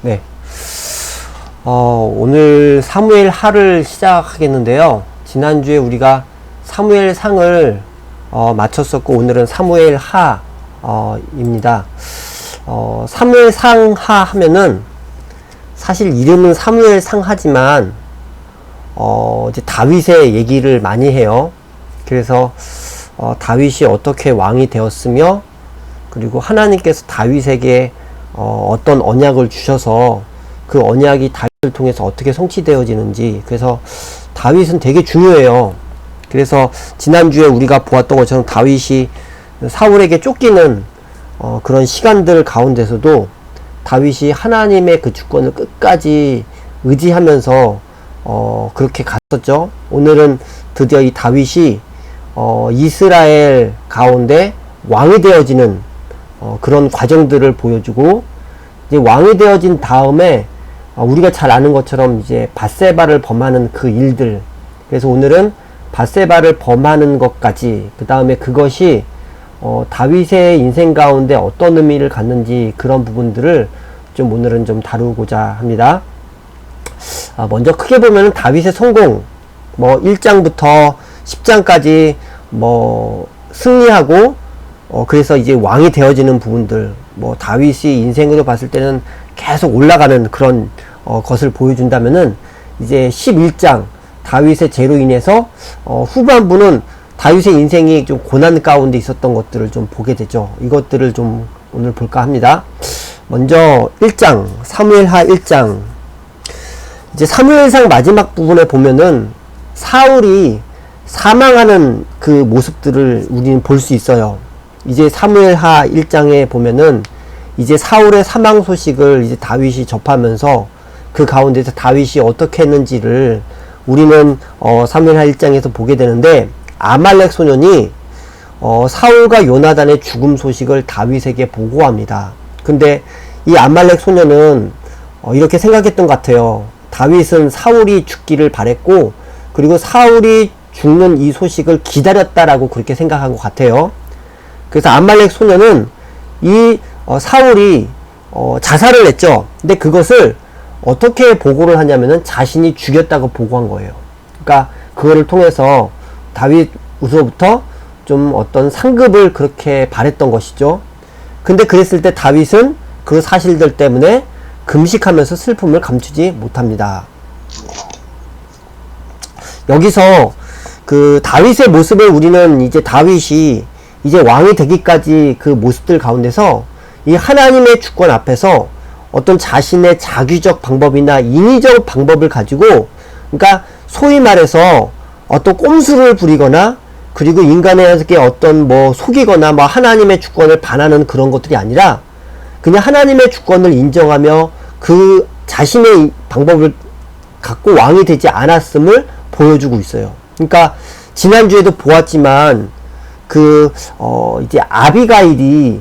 네. 오늘 사무엘 하를 시작하겠는데요. 지난주에 우리가 사무엘 상을 마쳤었고, 오늘은 사무엘 하, 입니다. 사무엘 상하 하면은, 사실 이름은 사무엘 상하지만, 이제 다윗의 얘기를 많이 해요. 그래서, 다윗이 어떻게 왕이 되었으며, 그리고 하나님께서 다윗에게 어떤 언약을 주셔서 그 언약이 다윗을 통해서 어떻게 성취되어지는지, 그래서 다윗은 되게 중요해요. 그래서 지난주에 우리가 보았던 것처럼 다윗이 사울에게 쫓기는 그런 시간들 가운데서도 다윗이 하나님의 그 주권을 끝까지 의지하면서 그렇게 갔었죠. 오늘은 드디어 이 다윗이 이스라엘 가운데 왕이 되어지는 그런 과정들을 보여주고, 이제 왕이 되어진 다음에 우리가 잘 아는 것처럼 이제 밧세바를 범하는 그 일들, 그래서 오늘은 밧세바를 범하는 것까지, 그 다음에 그것이 다윗의 인생 가운데 어떤 의미를 갖는지, 그런 부분들을 좀 오늘은 좀 다루고자 합니다. 먼저 크게 보면은 다윗의 성공, 1장부터 10장까지 승리하고, 그래서 이제 왕이 되어지는 부분들, 다윗이 인생으로 봤을 때는 계속 올라가는 그런 것을 보여준다면은, 이제 11장 다윗의 죄로 인해서 후반부는 다윗의 인생이 좀 고난 가운데 있었던 것들을 좀 보게 되죠. 이것들을 좀 오늘 볼까 합니다. 먼저 1장 사무엘하 1장, 이제 사무엘상 마지막 부분에 보면은 사울이 사망하는 그 모습들을 우리는 볼 수 있어요. 이제 사무엘하 1장에 보면은 이제 사울의 사망 소식을 이제 다윗이 접하면서 그 가운데서 다윗이 어떻게 했는지를 우리는 사무엘하 1장에서 보게 되는데, 아말렉 소년이 사울과 요나단의 죽음 소식을 다윗에게 보고합니다. 근데 이 아말렉 소년은 이렇게 생각했던 것 같아요. 다윗은 사울이 죽기를 바랬고, 그리고 사울이 죽는 이 소식을 기다렸다라고 그렇게 생각한 것 같아요. 그래서 아말렉 소년은 이 사울이 자살을 했죠. 근데 그것을 어떻게 보고를 하냐면은 자신이 죽였다고 보고한 거예요. 그러니까 그거를 통해서 다윗으로부터 좀 어떤 상급을 그렇게 바랬던 것이죠. 근데 그랬을 때 다윗은 그 사실들 때문에 금식하면서 슬픔을 감추지 못합니다. 여기서 그 다윗의 모습을 우리는 이제 다윗이 이제 왕이 되기까지 그 모습들 가운데서 이 하나님의 주권 앞에서 어떤 자신의 자규적 방법이나 인위적 방법을 가지고, 그러니까 소위 말해서 어떤 꼼수를 부리거나, 그리고 인간에게 어떤 속이거나 하나님의 주권을 반하는 그런 것들이 아니라 그냥 하나님의 주권을 인정하며 그 자신의 방법을 갖고 왕이 되지 않았음을 보여주고 있어요. 그러니까 지난주에도 보았지만 이제 아비가일이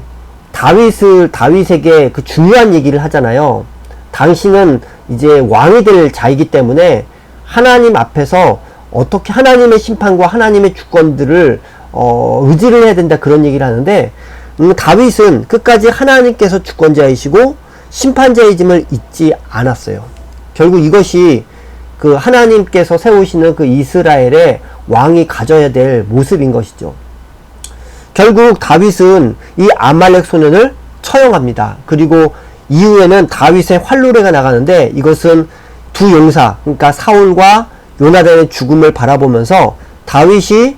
다윗에게 그 중요한 얘기를 하잖아요. 당신은 이제 왕이 될 자이기 때문에 하나님 앞에서 어떻게 하나님의 심판과 하나님의 주권들을 의지를 해야 된다, 그런 얘기를 하는데, 다윗은 끝까지 하나님께서 주권자이시고 심판자이심을 잊지 않았어요. 결국 이것이 그 하나님께서 세우시는 그 이스라엘의 왕이 가져야 될 모습인 것이죠. 결국 다윗은 이 아말렉 소년을 처형합니다. 그리고 이후에는 다윗의 활노래가 나가는데, 이것은 두 용사, 그러니까 사울과 요나단의 죽음을 바라보면서 다윗이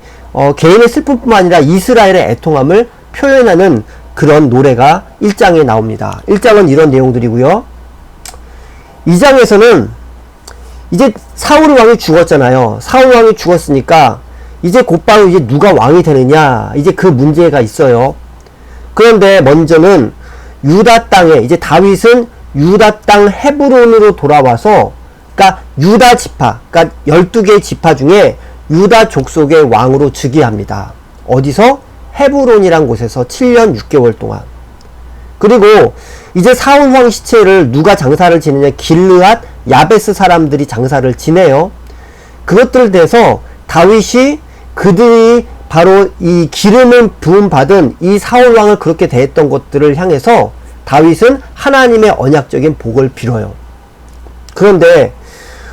개인의 슬픔뿐만 아니라 이스라엘의 애통함을 표현하는 그런 노래가 1장에 나옵니다. 1장은 이런 내용들이고요. 2장에서는 이제 사울 왕이 죽었잖아요. 사울 왕이 죽었으니까 이제 곧바로 이제 누가 왕이 되느냐, 이제 그 문제가 있어요. 그런데 먼저는 유다 땅에, 이제 다윗은 유다 땅 헤브론으로 돌아와서, 그러니까 유다 지파, 그러니까 12개의 지파 중에 유다 족속의 왕으로 즉위합니다. 어디서? 헤브론이란 곳에서 7년 6개월 동안. 그리고 이제 사울 왕 시체를 누가 장사를 지내냐, 길르앗 야베스 사람들이 장사를 지내요. 그것들에 대해서 다윗이 그들이 바로 이 기름을 부음 받은 이 사울 왕을 그렇게 대했던 것들을 향해서 다윗은 하나님의 언약적인 복을 빌어요. 그런데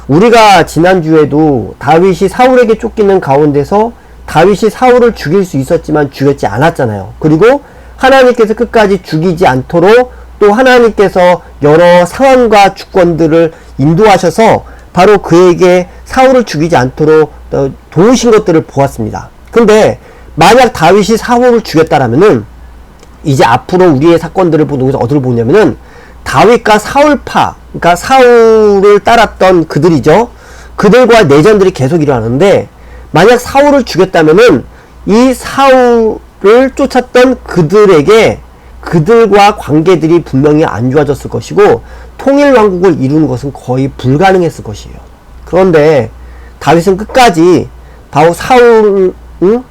우리가 지난주에도 다윗이 사울에게 쫓기는 가운데서 다윗이 사울을 죽일 수 있었지만 죽였지 않았잖아요. 그리고 하나님께서 끝까지 죽이지 않도록 또 하나님께서 여러 상황과 주권들을 인도하셔서 바로 그에게 사울을 죽이지 않도록 도우신 것들을 보았습니다. 근데 만약 다윗이 사울을 죽였다라면은 이제 앞으로 우리의 사건들을 보면서 어디를 보냐면은 다윗과 사울파, 그러니까 사울을 따랐던 그들이죠. 그들과 내전들이 계속 일어나는데 만약 사울을 죽였다면은 이 사울을 쫓았던 그들에게 그들과 관계들이 분명히 안 좋아졌을 것이고 통일왕국을 이루는 것은 거의 불가능했을 것이에요. 그런데 다윗은 끝까지 바로 사울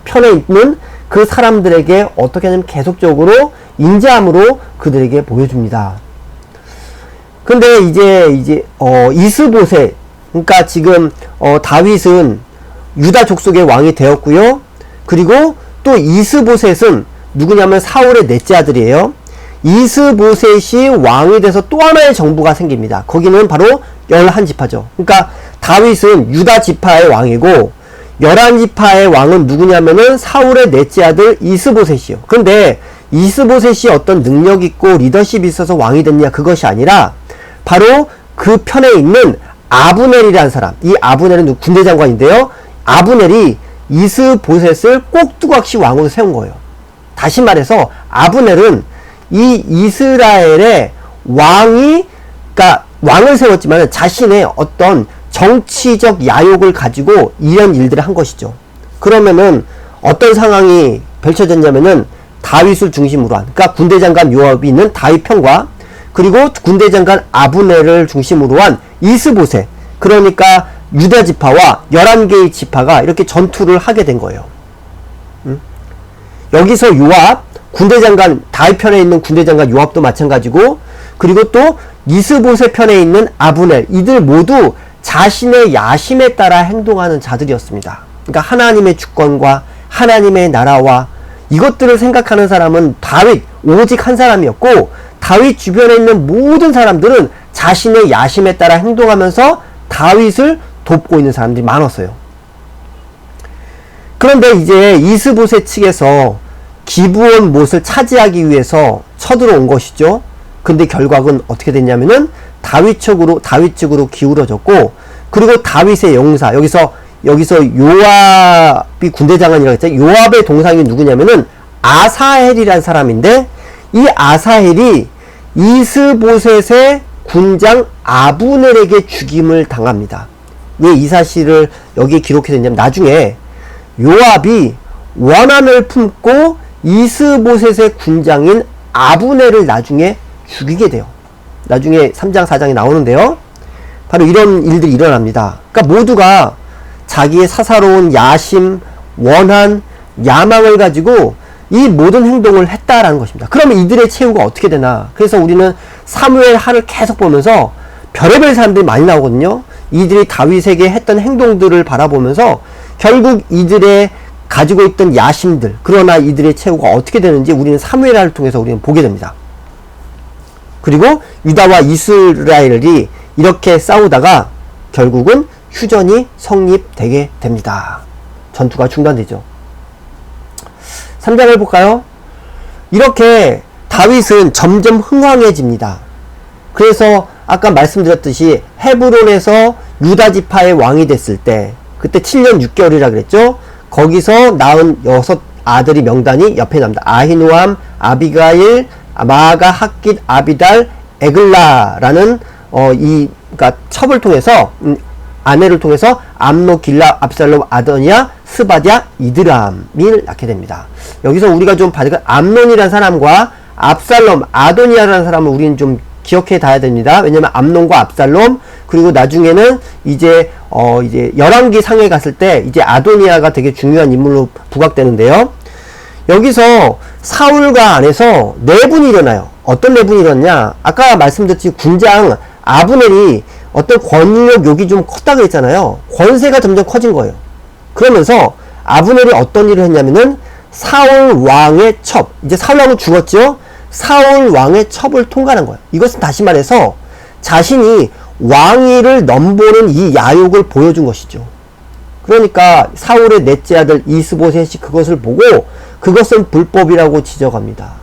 편에 있는 그 사람들에게 어떻게 하냐면 계속적으로 인자함으로 그들에게 보여줍니다. 근데 이제 이스보셋, 그러니까 지금 다윗은 유다 족속의 왕이 되었고요. 그리고 또 이스보셋은 누구냐면 사울의 넷째 아들이에요. 이스보셋이 왕이 돼서 또 하나의 정부가 생깁니다. 거기는 바로 11지파죠. 그러니까 다윗은 유다 지파의 왕이고 11지파의 왕은 누구냐면은 사울의 넷째 아들 이스보셋이요. 근데 이스보셋이 어떤 능력 있고 리더십이 있어서 왕이 됐냐, 그것이 아니라 바로 그 편에 있는 아브넬이라는 사람, 이 아브넬은 군대 장관인데요. 아브넬이 이스보셋을 꼭두각시 왕으로 세운 거예요. 다시 말해서 아브넬은 이 이스라엘의 그러니까 왕을 세웠지만 자신의 어떤 정치적 야욕을 가지고 이런 일들을 한 것이죠. 그러면은 어떤 상황이 펼쳐졌냐면은 다윗을 중심으로 한, 그러니까 군대 장관 요압이 있는 다윗 편과 그리고 군대 장관 아브넬을 중심으로 한 이스보셋, 그러니까 유다 지파와 11개의 지파가 이렇게 전투를 하게 된 거예요. 여기서 요압, 군대 장관, 다윗 편에 있는 군대 장관 요압도 마찬가지고, 그리고 또 이스보셋 편에 있는 아브넬, 이들 모두 자신의 야심에 따라 행동하는 자들이었습니다. 그러니까 하나님의 주권과 하나님의 나라와 이것들을 생각하는 사람은 다윗 오직 한 사람이었고, 다윗 주변에 있는 모든 사람들은 자신의 야심에 따라 행동하면서 다윗을 돕고 있는 사람들이 많았어요. 그런데 이제 이스보셋 측에서 기브온 못을 차지하기 위해서 쳐들어온 것이죠. 근데 결과는 어떻게 됐냐면은 다윗 측으로 기울어졌고, 그리고 다윗의 용사, 여기서 요압이 군대 장관이라고 했죠. 요압의 동상이 누구냐면은 아사헬이라는 사람인데, 이 아사헬이 이스보셋의 군장 아브넬에게 죽임을 당합니다. 왜 이 사실을 여기에 기록해뒀냐면 나중에 요압이 원한을 품고 이스보셋의 군장인 아브넬을 나중에 죽이게 돼요. 나중에 3장 4장에 나오는데요. 바로 이런 일들이 일어납니다. 그러니까 모두가 자기의 사사로운 야심, 원한, 야망을 가지고 이 모든 행동을 했다라는 것입니다. 그러면 이들의 최후가 어떻게 되나? 그래서 우리는 사무엘 하를 계속 보면서 별의별 사람들이 많이 나오거든요. 이들이 다윗에게 했던 행동들을 바라보면서 결국 이들의 가지고 있던 야심들, 그러나 이들의 최후가 어떻게 되는지 우리는 사무엘 하를 통해서 우리는 보게 됩니다. 그리고 유다와 이스라엘이 이렇게 싸우다가 결국은 휴전이 성립되게 됩니다. 전투가 중단되죠. 3장을 볼까요? 이렇게 다윗은 점점 흥왕해집니다. 그래서 아까 말씀드렸듯이 헤브론에서 유다 지파의 왕이 됐을 때, 그때 7년 6개월이라 그랬죠. 거기서 낳은 6 아들이 명단이 옆에 납니다. 아히노암, 아비가일, 마가, 핫깃, 아비달, 에글라라는 그러니까 첩을 통해서 아내를 통해서 암노, 길라, 압살롬, 아도니아, 스바디아, 이드람이 낳게 됩니다. 여기서 우리가 좀 봐야 될 암논이라는 사람과 압살롬, 아도니아라는 사람을 우리는 좀 기억해 둬야 됩니다. 왜냐면 암논과 압살롬, 그리고 나중에는 이제 11기 상에 갔을 때 이제 아도니아가 되게 중요한 인물로 부각되는데요. 여기서 사울과 안에서 내분이 일어나요. 어떤 내분이 일어났냐? 아까 말씀드렸듯이 군장 아브넬이 어떤 권력 욕이 좀 컸다고 했잖아요. 권세가 점점 커진 거예요. 그러면서 아브넬이 어떤 일을 했냐면은 사울 왕의 첩, 이제 사울 왕은 죽었죠. 사울 왕의 첩을 통과한 거예요. 이것은 다시 말해서 자신이 왕위를 넘보는 이 야욕을 보여준 것이죠. 그러니까 사울의 넷째 아들 이스보셋이 그것을 보고 그것은 불법이라고 지적합니다.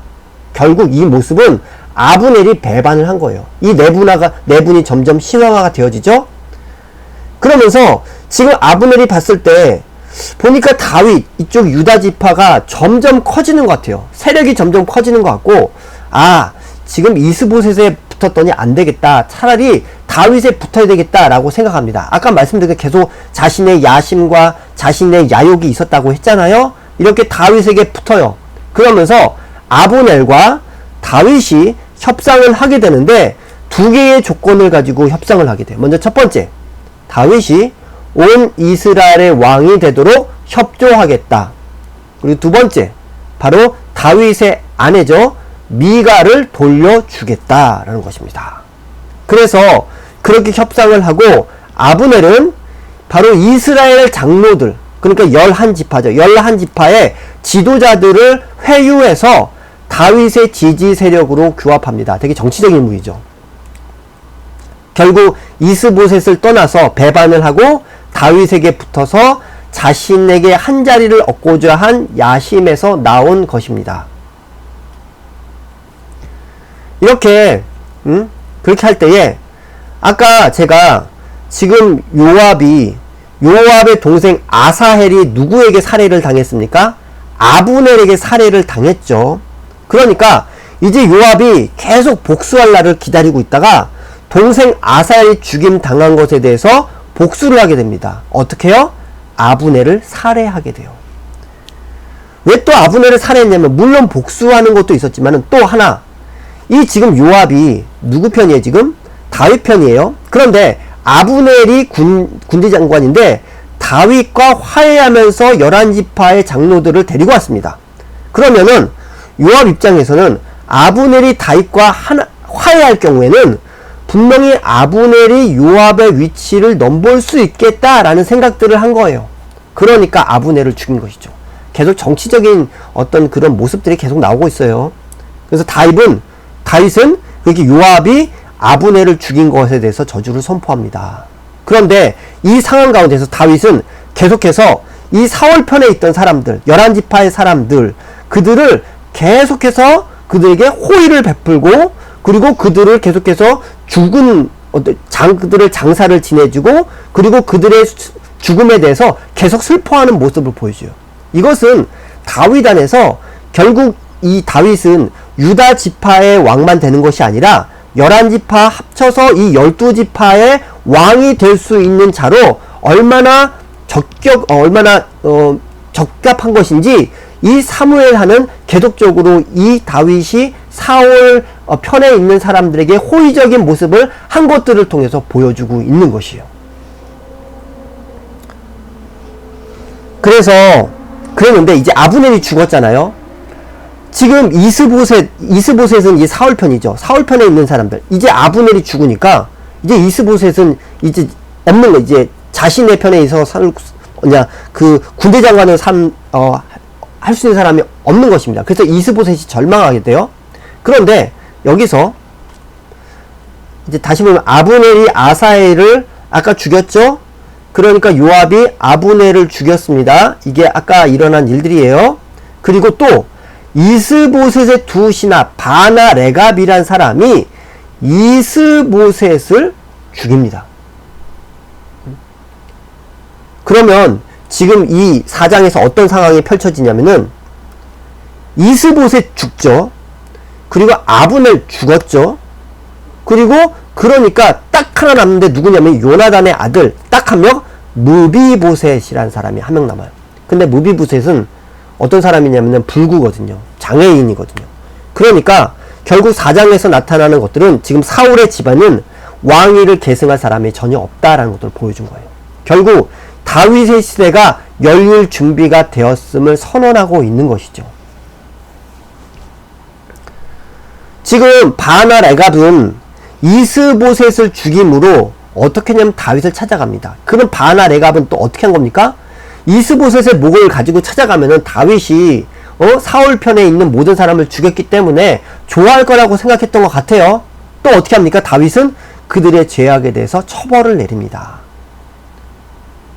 결국 이 모습은 아브넬이 배반을 한 거예요. 이 내분이 점점 심화가 되어지죠. 그러면서 지금 아브넬이 봤을 때 보니까 다윗 이쪽 유다 지파가 점점 커지는 것 같아요. 세력이 점점 커지는 것 같고, 아, 지금 이스보셋에 붙었더니 안 되겠다. 차라리 다윗에 붙어야 되겠다라고 생각합니다. 아까 말씀드린 계속 자신의 야심과 자신의 야욕이 있었다고 했잖아요. 이렇게 다윗에게 붙어요. 그러면서 아브넬과 다윗이 협상을 하게 되는데 두 개의 조건을 가지고 협상을 하게 돼요. 먼저 첫 번째, 다윗이 온 이스라엘의 왕이 되도록 협조하겠다. 그리고 두 번째, 바로 다윗의 아내죠. 미가를 돌려주겠다라는 것입니다. 그래서 그렇게 협상을 하고 아브넬은 바로 이스라엘 장로들, 그러니까 11지파죠. 11지파의 지도자들을 회유해서 다윗의 지지 세력으로 규합합니다. 되게 정치적인 인물이죠. 결국 이스보셋을 떠나서 배반을 하고 다윗에게 붙어서 자신에게 한 자리를 얻고자 한 야심에서 나온 것입니다. 이렇게 그렇게 할 때에 아까 제가 지금 요압의 동생 아사헬이 누구에게 살해를 당했습니까? 아브넬에게 살해를 당했죠. 그러니까 이제 요압이 계속 복수할 날을 기다리고 있다가 동생 아사헬이 죽임 당한 것에 대해서 복수를 하게 됩니다. 어떻게 해요? 아브넬을 살해하게 돼요. 왜 또 아브넬을 살해했냐면 물론 복수하는 것도 있었지만 또 하나, 이 지금 요압이 누구 편이에요? 지금 다윗 편이에요. 그런데 아브넬이 군대 장관인데 다윗과 화해하면서 11지파의 장로들을 데리고 왔습니다. 그러면은 요압 입장에서는 아브넬이 다윗과 화해할 경우에는 분명히 아브넬이 요압의 위치를 넘볼 수 있겠다라는 생각들을 한 거예요. 그러니까 아브넬을 죽인 것이죠. 계속 정치적인 어떤 그런 모습들이 계속 나오고 있어요. 그래서 다윗은 그렇게 요압이 아브넬을 죽인 것에 대해서 저주를 선포합니다. 그런데 이 상황 가운데서 다윗은 계속해서 이 사울 편에 있던 사람들, 11지파의 사람들, 그들을 계속해서 그들에게 호의를 베풀고, 그리고 그들을 계속해서 그들을 장사를 지내주고, 그리고 그들의 죽음에 대해서 계속 슬퍼하는 모습을 보여줘요. 이것은 다윗 안에서 결국 이 다윗은 유다 지파의 왕만 되는 것이 아니라 11지파 합쳐서 이 12지파의 왕이 될 수 있는 자로 얼마나 적합한 것인지 이 사무엘하는 계속적으로 이 다윗이 사울 편에 있는 사람들에게 호의적인 모습을 한 것들을 통해서 보여주고 있는 것이에요. 그랬는데 이제 아브넬이 죽었잖아요. 지금 이스보셋은 이 사울 편이죠. 사울 편에 있는 사람들. 이제 아브넬이 죽으니까 이제 이스보셋은 이제 없는 거, 이제 자신의 편에 있어서 그 군대 장관을 할 수 있는 사람이 없는 것입니다. 그래서 이스보셋이 절망하게 돼요. 그런데 여기서 이제 다시 보면 아브넬이 아사헬을 아까 죽였죠? 그러니까 요압이 아브넬을 죽였습니다. 이게 아까 일어난 일들이에요. 그리고 또 이스보셋의 두 신하 바나 레갑이란 사람이 이스보셋을 죽입니다. 그러면 지금 이 4장에서 어떤 상황이 펼쳐지냐면은 이스보셋 죽죠. 그리고 아브넬 죽었죠. 그리고 그러니까 딱 하나 남는데 누구냐면 요나단의 아들 딱 한 명, 무비보셋이라는 사람이 한 명 남아요. 근데 무비보셋은 어떤 사람이냐면 불구거든요. 장애인이거든요. 그러니까 결국 4장에서 나타나는 것들은 지금 사울의 집안은 왕위를 계승할 사람이 전혀 없다라는 것들을 보여준 거예요. 결국 다윗의 시대가 열릴 준비가 되었음을 선언하고 있는 것이죠. 지금 바나 레갑은 이스보셋을 죽임으로 어떻게 하냐면 다윗을 찾아갑니다. 그럼 바나 레갑은 또 어떻게 한 겁니까? 이스보셋의 목을 가지고 찾아가면은 다윗이 사울 편에 있는 모든 사람을 죽였기 때문에 좋아할 거라고 생각했던 것 같아요. 또 어떻게 합니까? 다윗은 그들의 죄악에 대해서 처벌을 내립니다.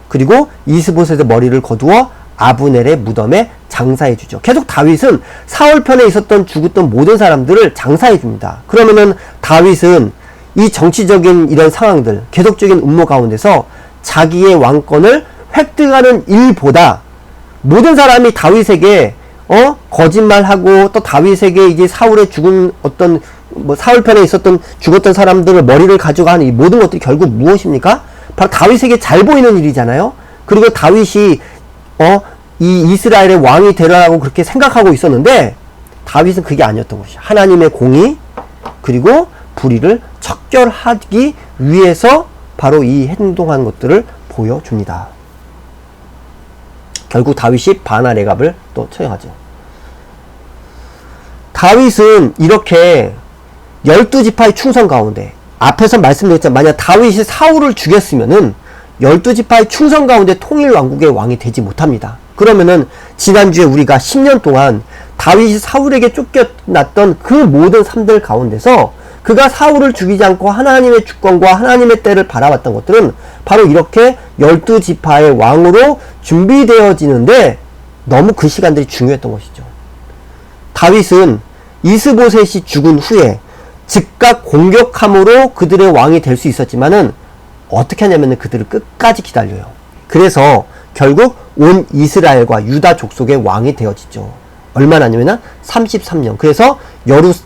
그리고 이스보셋의 머리를 거두어 아브넬의 무덤에 장사해 주죠. 계속 다윗은 사울 편에 있었던 죽었던 모든 사람들을 장사해 줍니다. 그러면은 다윗은 이 정치적인 이런 상황들, 계속적인 음모 가운데서 자기의 왕권을 획득하는 일보다 모든 사람이 다윗에게 거짓말하고 또 다윗에게 이제 사울의 죽은 어떤 사울 편에 있었던 죽었던 사람들의 머리를 가져가는 이 모든 것들이 결국 무엇입니까? 바로 다윗에게 잘 보이는 일이잖아요. 그리고 다윗이 이 이스라엘의 왕이 되라고 그렇게 생각하고 있었는데 다윗은 그게 아니었던 것이죠. 하나님의 공의 그리고 불의를 척결하기 위해서 바로 이 행동한 것들을 보여줍니다. 결국 다윗이 바나 레갑을 또 처형하죠. 다윗은 이렇게 12지파의 충성 가운데 앞에서 말씀드렸지만 만약 다윗이 사울을 죽였으면은 12지파의 충성 가운데 통일 왕국의 왕이 되지 못합니다. 그러면은 지난주에 우리가 10년 동안 다윗이 사울에게 쫓겨났던 그 모든 삶들 가운데서 그가 사울을 죽이지 않고 하나님의 주권과 하나님의 때를 바라봤던 것들은 바로 이렇게 12지파의 왕으로 준비되어지는데 너무 그 시간들이 중요했던 것이죠. 다윗은 이스보셋이 죽은 후에 즉각 공격함으로 그들의 왕이 될 수 있었지만은 어떻게 하냐면 그들을 끝까지 기다려요. 그래서 결국 온 이스라엘과 유다 족속의 왕이 되어지죠. 얼마나 하냐면 33년. 그래서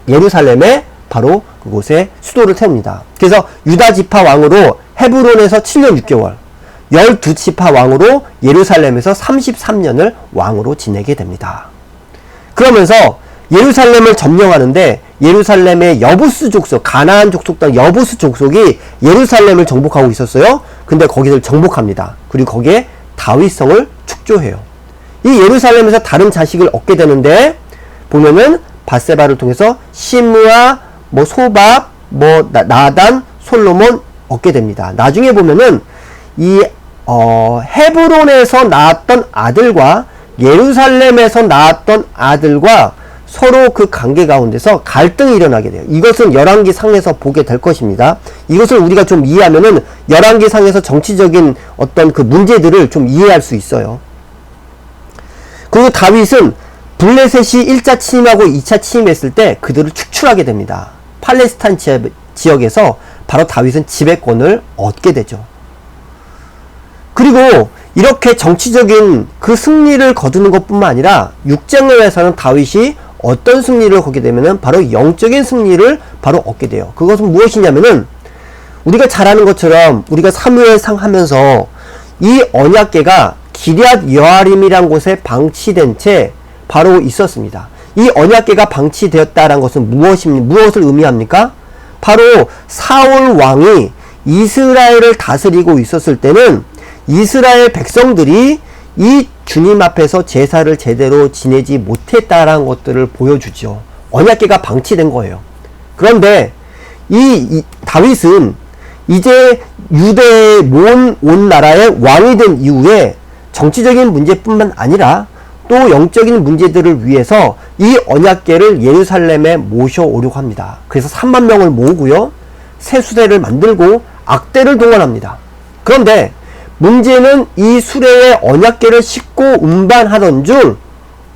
예루살렘에 바로 그곳에 수도를 세웁니다. 그래서 유다 지파 왕으로 헤브론에서 7년 6개월, 12지파 왕으로 예루살렘에서 33년을 왕으로 지내게 됩니다. 그러면서 예루살렘을 점령하는데 예루살렘의 여부스 족속, 가나안 족속당 여부스 족속이 예루살렘을 정복하고 있었어요. 근데 거기를 정복합니다. 그리고 거기에 다윗성을 축조해요. 이 예루살렘에서 다른 자식을 얻게 되는데 보면은 밧세바를 통해서 시므아, 소밥, 나단, 솔로몬 얻게 됩니다. 나중에 보면은 이 헤브론에서 낳았던 아들과 예루살렘에서 낳았던 아들과 서로 그 관계 가운데서 갈등이 일어나게 돼요. 이것은 열왕기 상에서 보게 될 것입니다. 이것을 우리가 좀 이해하면은 열왕기 상에서 정치적인 어떤 그 문제들을 좀 이해할 수 있어요. 그리고 다윗은 블레셋이 1차 침입하고 2차 침입했을 때 그들을 축출하게 됩니다. 팔레스타인 지역에서 바로 다윗은 지배권을 얻게 되죠. 그리고 이렇게 정치적인 그 승리를 거두는 것뿐만 아니라 육정에서는 다윗이 어떤 승리를 거게 되면은 바로 영적인 승리를 바로 얻게 돼요. 그것은 무엇이냐면은 우리가 잘 아는 것처럼 우리가 사무엘상 하면서 이 언약궤가 기럇 여아림이란 곳에 방치된 채 바로 있었습니다. 이 언약궤가 방치되었다는 것은 무엇을 의미합니까? 바로 사울 왕이 이스라엘을 다스리고 있었을 때는 이스라엘 백성들이 이 주님 앞에서 제사를 제대로 지내지 못했다라는 것들을 보여주죠. 언약궤가 방치된 거예요. 그런데 이 다윗은 이제 유대의 온 나라의 왕이 된 이후에 정치적인 문제뿐만 아니라 또 영적인 문제들을 위해서 이 언약궤를 예루살렘에 모셔오려고 합니다. 그래서 3만 명을 모으고요. 새 수레를 만들고 악대를 동원합니다. 그런데 문제는 이 수레에 언약궤를 싣고 운반하던 중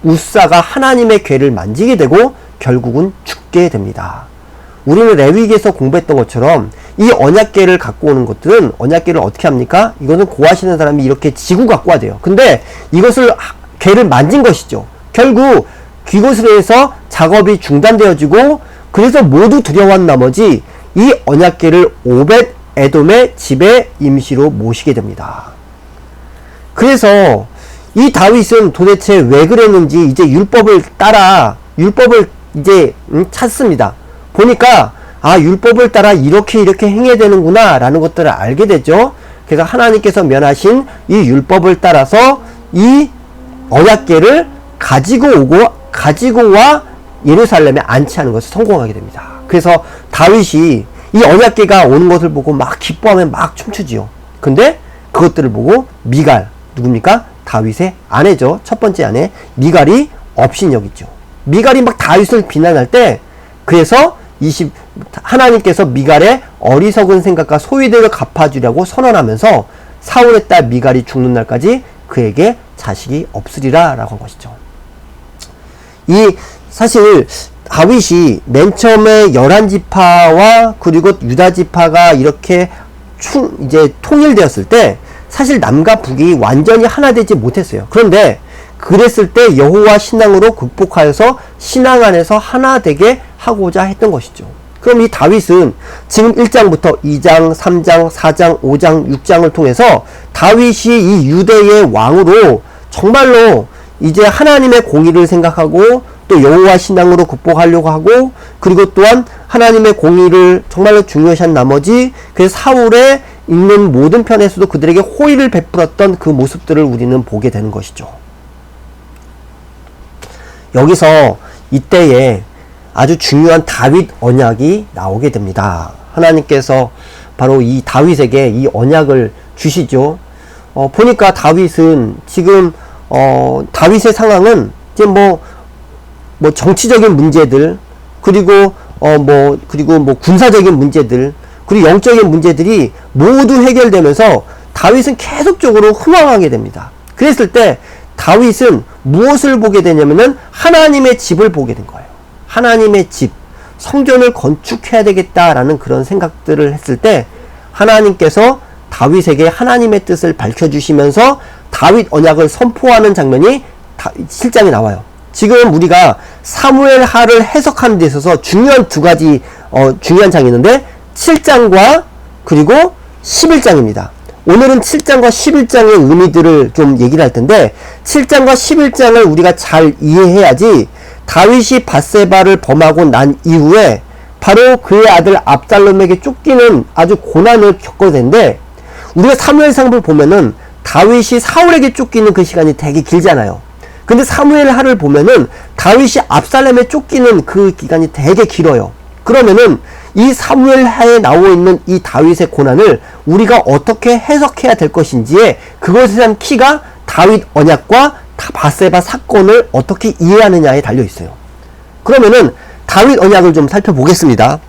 우사가 하나님의 궤를 만지게 되고 결국은 죽게 됩니다. 우리는 레위기에서 공부했던 것처럼 이 언약궤를 갖고 오는 것들은 언약궤를 어떻게 합니까? 이것은 고하시는 사람이 이렇게 지고 갖고 와야 돼요. 근데 이것을 궤를 만진 것이죠. 결국 그것으로 해서 작업이 중단되어지고 그래서 모두 두려워한 나머지 이 언약궤를 오벳 에돔의 집에 임시로 모시게 됩니다. 그래서 이 다윗은 도대체 왜 그랬는지 이제 율법을 이제 찾습니다. 보니까 율법을 따라 이렇게 행해야 되는구나 라는 것들을 알게 되죠. 그래서 하나님께서 면하신 이 율법을 따라서 이 언약궤를 가지고 와 예루살렘에 안치하는 것을 성공하게 됩니다. 그래서 다윗이 이 언약궤가 오는 것을 보고 막 기뻐하며 막 춤추지요. 근데 그것들을 보고 미갈, 누굽니까? 다윗의 아내죠. 첫 번째 아내 미갈이 업신여기죠. 미갈이 막 다윗을 비난할 때, 그래서 하나님께서 미갈의 어리석은 생각과 소위대를 갚아주려고 선언하면서 사울의 딸 미갈이 죽는 날까지 그에게 자식이 없으리라 라고 한 것이죠. 사실 다윗이 맨 처음에 11지파와 그리고 유다지파가 이렇게 이제 통일되었을 때 사실 남과 북이 완전히 하나 되지 못했어요. 그런데 그랬을 때 여호와 신앙으로 극복하여서 신앙 안에서 하나 되게 하고자 했던 것이죠. 그럼 이 다윗은 지금 1장부터 2장, 3장, 4장, 5장, 6장을 통해서 다윗이 이 유대의 왕으로 정말로 이제 하나님의 공의를 생각하고 또 여호와 신앙으로 극복하려고 하고, 그리고 또한 하나님의 공의를 정말로 중요시한 나머지 그 사울의 있는 모든 편에서도 그들에게 호의를 베풀었던 그 모습들을 우리는 보게 되는 것이죠. 여기서 이때에 아주 중요한 다윗 언약이 나오게 됩니다. 하나님께서 바로 이 다윗에게 이 언약을 주시죠. 보니까 다윗은 지금 다윗의 상황은 이제 뭐 정치적인 문제들, 그리고 군사적인 문제들, 그리고 영적인 문제들이 모두 해결되면서 다윗은 계속적으로 흥황하게 됩니다. 그랬을 때 다윗은 무엇을 보게 되냐면은 하나님의 집을 보게 된 거예요. 하나님의 집, 성전을 건축해야 되겠다라는 그런 생각들을 했을 때 하나님께서 다윗에게 하나님의 뜻을 밝혀주시면서 다윗 언약을 선포하는 장면이 7장에 나와요. 지금 우리가 사무엘하를 해석하는 데 있어서 중요한 두 가지 중요한 장이 있는데 7장과 그리고 11장입니다. 오늘은 7장과 11장의 의미들을 좀 얘기를 할 텐데 7장과 11장을 우리가 잘 이해해야지 다윗이 밧세바를 범하고 난 이후에 바로 그의 아들 압살롬에게 쫓기는 아주 고난을 겪어야 되는데, 우리가 사무엘상을 보면은 다윗이 사울에게 쫓기는 그 시간이 되게 길잖아요. 근데 사무엘하를 보면은 다윗이 압살롬에 쫓기는 그 기간이 되게 길어요. 그러면은 이 사무엘하에 나오고 있는 이 다윗의 고난을 우리가 어떻게 해석해야 될 것인지에 그것에 대한 키가 다윗 언약과 밧세바 사건을 어떻게 이해하느냐에 달려 있어요. 그러면은 다윗 언약을 좀 살펴보겠습니다.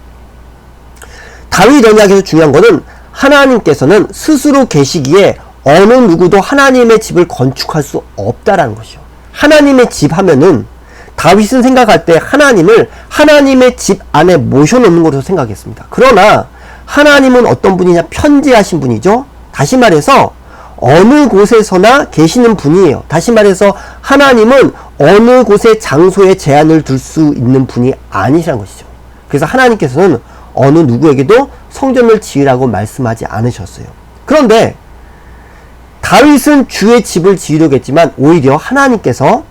다윗 언약에서 중요한 거는 하나님께서는 스스로 계시기에 어느 누구도 하나님의 집을 건축할 수 없다라는 것이요. 하나님의 집 하면은 다윗은 생각할 때 하나님을 하나님의 집 안에 모셔놓는 것으로 생각했습니다. 그러나 하나님은 어떤 분이냐? 편재하신 분이죠. 다시 말해서 어느 곳에서나 계시는 분이에요. 다시 말해서 하나님은 어느 곳에 장소에 제한을 둘 수 있는 분이 아니시라는 것이죠. 그래서 하나님께서는 어느 누구에게도 성전을 지으라고 말씀하지 않으셨어요. 그런데 다윗은 주의 집을 지으려고 했지만 오히려 하나님께서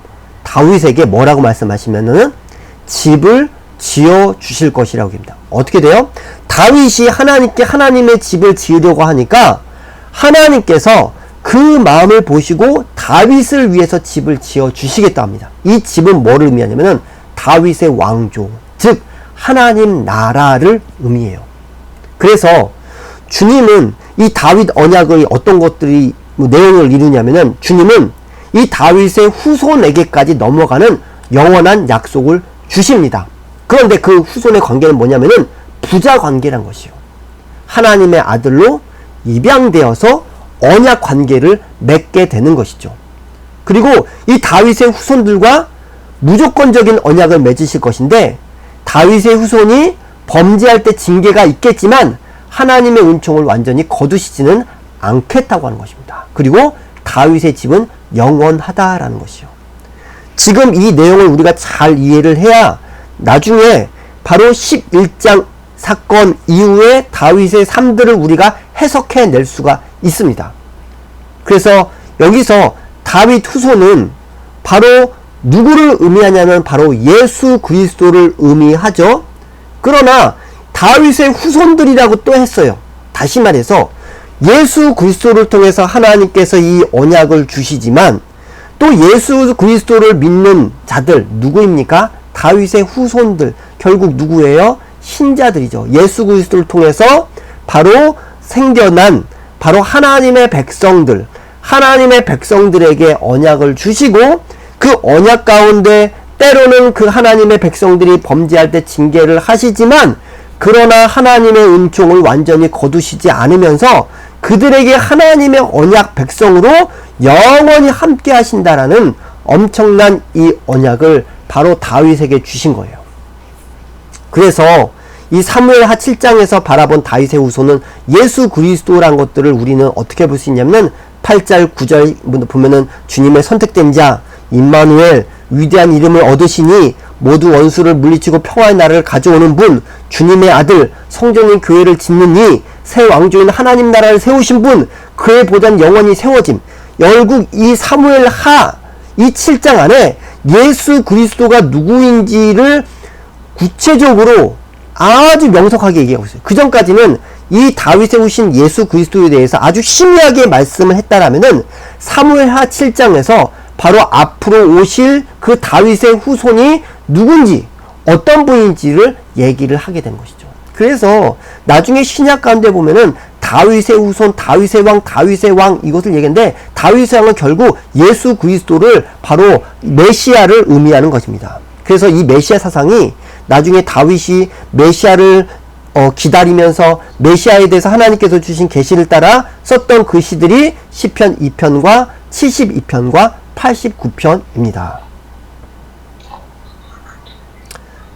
다윗에게 뭐라고 말씀하시면은 집을 지어 주실 것이라고 합니다. 어떻게 돼요? 다윗이 하나님께 하나님의 집을 지으려고 하니까 하나님께서 그 마음을 보시고 다윗을 위해서 집을 지어 주시겠다 합니다. 이 집은 뭐를 의미하냐면은 다윗의 왕조, 즉 하나님 나라를 의미해요. 그래서 주님은 이 다윗 언약의 어떤 것들이 내용을 이루냐면은 주님은 이 다윗의 후손에게까지 넘어가는 영원한 약속을 주십니다. 그런데 그 후손의 관계는 뭐냐면은 부자 관계란 것이요. 하나님의 아들로 입양되어서 언약 관계를 맺게 되는 것이죠. 그리고 이 다윗의 후손들과 무조건적인 언약을 맺으실 것인데 다윗의 후손이 범죄할 때 징계가 있겠지만 하나님의 은총을 완전히 거두시지는 않겠다고 하는 것입니다. 그리고 다윗의 집은 영원하다라는 것이요. 지금 이 내용을 우리가 잘 이해를 해야 나중에 바로 11장 사건 이후에 다윗의 삶들을 우리가 해석해낼 수가 있습니다. 그래서 여기서 다윗 후손은 바로 누구를 의미하냐면 바로 예수 그리스도를 의미하죠. 그러나 다윗의 후손들이라고 또 했어요. 다시 말해서 예수 그리스도를 통해서 하나님께서 이 언약을 주시지만 또 예수 그리스도를 믿는 자들 누구입니까? 다윗의 후손들, 결국 누구예요? 신자들이죠. 예수 그리스도를 통해서 바로 생겨난 바로 하나님의 백성들, 하나님의 백성들에게 언약을 주시고 그 언약 가운데 때로는 그 하나님의 백성들이 범죄할 때 징계를 하시지만, 그러나 하나님의 은총을 완전히 거두시지 않으면서 그들에게 하나님의 언약 백성으로 영원히 함께 하신다라는 엄청난 이 언약을 바로 다윗에게 주신 거예요. 그래서 이 사무엘하 7장에서 바라본 다윗의 후손은 예수 그리스도란 것들을 우리는 어떻게 볼 수 있냐면 8절 9절 보면은 주님의 선택된 자 임마누엘, 위대한 이름을 얻으시니 모두 원수를 물리치고 평화의 나라를 가져오는 분, 주님의 아들, 성전인 교회를 짓는 이 새 왕조인 하나님 나라를 세우신 분, 그의 보좌는 영원히 세워짐. 결국 이 사무엘하 이 7장 안에 예수 그리스도가 누구인지를 구체적으로 아주 명석하게 얘기하고 있어요. 그 전까지는 이 다윗의 후신 예수 그리스도에 대해서 아주 심의하게 말씀을 했다라면은 사무엘하 7장에서 바로 앞으로 오실 그 다윗의 후손이 누군지, 어떤 분인지를 얘기를 하게 된 것이죠. 그래서 나중에 신약 가운데 보면은 다윗의 후손, 다윗의 왕, 다윗의 왕 이것을 얘기하는데, 다윗의 왕은 결국 예수 그리스도를 바로 메시아를 의미하는 것입니다. 그래서 이 메시아 사상이 나중에 다윗이 메시아를 기다리면서 메시아에 대해서 하나님께서 주신 계시를 따라 썼던 글씨들이 시편 2편과 72편과 89편입니다.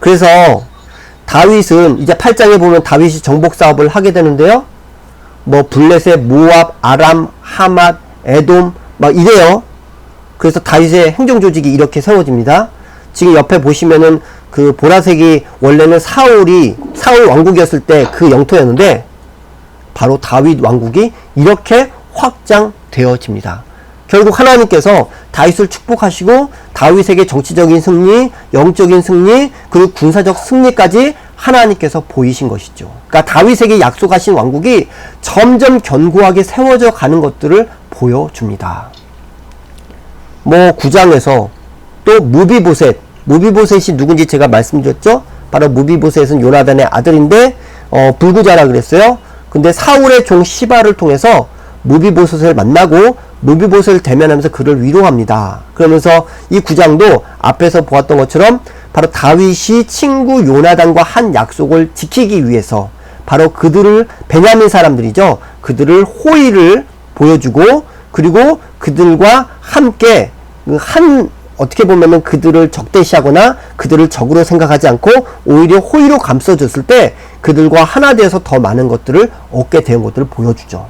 그래서 다윗은 이제 8장에 보면 다윗이 정복 사업을 하게 되는데요. 뭐 블레셋, 모압, 아람, 하맛, 에돔 막 이래요. 그래서 다윗의 행정 조직이 이렇게 세워집니다. 지금 옆에 보시면은 그 보라색이 원래는 사울 왕국이었을 때 그 영토였는데 바로 다윗 왕국이 이렇게 확장되어집니다. 결국 하나님께서 다윗을 축복하시고 다윗에게 정치적인 승리, 영적인 승리, 그리고 군사적 승리까지 하나님께서 보이신 것이죠. 그러니까 다윗에게 약속하신 왕국이 점점 견고하게 세워져 가는 것들을 보여줍니다. 뭐 9장에서 또 무비보셋이 누군지 제가 말씀드렸죠. 바로 무비보셋은 요나단의 아들인데 불구자라 그랬어요. 근데 사울의 종 시바를 통해서 무비보셋을 만나고 무비보셋을 대면하면서 그를 위로합니다. 그러면서 이 9장도 앞에서 보았던 것처럼 바로 다윗이 친구 요나단과 한 약속을 지키기 위해서 바로 그들을, 베냐민 사람들이죠, 그들을 호의를 보여주고, 그리고 그들과 함께 어떻게 보면은 그들을 적대시하거나 그들을 적으로 생각하지 않고 오히려 호의로 감싸줬을 때 그들과 하나 되어서 더 많은 것들을 얻게 된 것들을 보여주죠.